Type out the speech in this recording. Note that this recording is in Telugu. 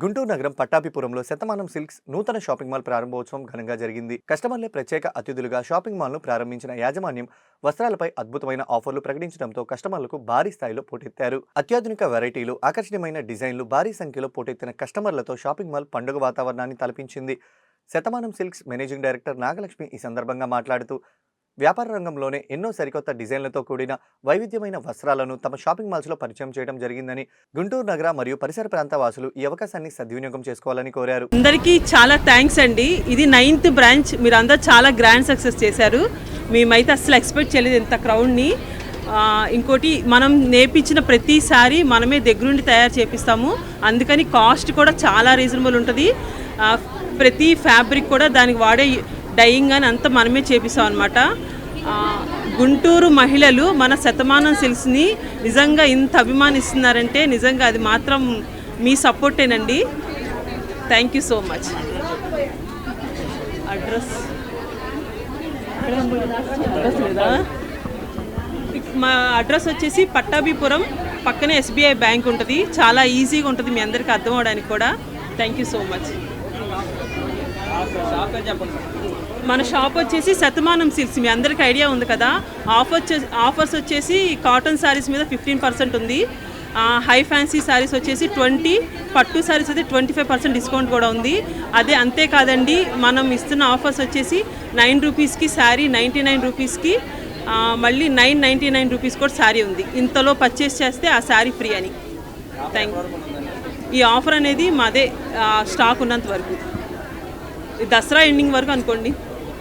గుంటూరు నగరం పట్టాభిపురంలో శతమానం సిల్క్స్ నూతన షాపింగ్ మాల్ ప్రారంభోత్సవం ఘనంగా జరిగింది. కస్టమర్లే ప్రత్యేక అతిథులుగా షాపింగ్ మాల్ను ప్రారంభించిన యాజమాన్యం వస్త్రాలపై అద్భుతమైన ఆఫర్లు ప్రకటించడంతో కస్టమర్లకు భారీ స్థాయిలో పోటెత్తారు. అత్యాధునిక వెరైటీలు, ఆకర్షణీయమైన డిజైన్లు, భారీ సంఖ్యలో పోటెత్తిన కస్టమర్లతో షాపింగ్ మాల్ పండుగ వాతావరణాన్ని తలపించింది. Shatamanam silks managing director Nagalakshmi ఈ సందర్భంగా మాట్లాడుతూ, వ్యాపార రంగంలోనే ఎన్నో సరికొత్త డిజైన్లతో కూడిన వైవిధ్యమైన వస్త్రాలను తమ షాపింగ్ మాల్స్లో పరిచయం చేయడం జరిగిందని, గుంటూరు నగర మరియు పరిసర ప్రాంత వాసులు ఈ అవకాశాన్ని సద్వినియోగం చేసుకోవాలని కోరారు. అందరికీ చాలా థ్యాంక్స్ అండి. ఇది 9th బ్రాంచ్. మీరు అందరూ చాలా గ్రాండ్ సక్సెస్ చేశారు. మేమైతే అసలు ఎక్స్పెక్ట్ చేయలేదు ఇంత క్రౌడ్ని. ఇంకోటి, మనం నేర్పించిన ప్రతిసారి మనమే దగ్గరుండి తయారు చేపిస్తాము. అందుకని కాస్ట్ కూడా చాలా రీజనబుల్ ఉంటుంది. ప్రతి ఫ్యాబ్రిక్ కూడా దానికి వాడే డైయింగ్ అని అంతా మనమే చేపిస్తాం అనమాట. గుంటూరు మహిళలు మన శతమానం సిల్క్స్ని నిజంగా ఇంత అభిమానిస్తున్నారంటే నిజంగా అది మాత్రం మీ సపోర్టేనండి. Thank you so much. Address లేదా? మా అడ్రస్ వచ్చేసి పట్టాభిపురం, పక్కనే SBI బ్యాంక్ ఉంటుంది. చాలా ఈజీగా ఉంటుంది మీ అందరికీ అర్థం అవడానికి కూడా. Thank you so much. మన షాప్ వచ్చేసి శతమానం సిల్క్స్. మీ అందరికీ ఐడియా ఉంది కదా. ఆఫర్స్ వచ్చేసి కాటన్ శారీస్ మీద 15% ఉంది. హై ఫ్యాన్సీ శారీస్ వచ్చేసి 20%, పట్టు శారీస్ అయితే 25% డిస్కౌంట్ కూడా ఉంది. అదే అంతేకాదండి, మనం ఇస్తున్న ఆఫర్స్ వచ్చేసి 9 రూపీస్కి శారీ, 99 రూపీస్కి మళ్ళీ 999 రూపీస్ కూడా శారీ ఉంది. ఇంతలో పర్చేస్ చేస్తే ఆ శారీ ఫ్రీ అని. ఈ ఆఫర్ అనేది మాదే స్టాక్ ఉన్నంత వరకు, దసరా ఎండింగ్ వరకు అనుకోండి.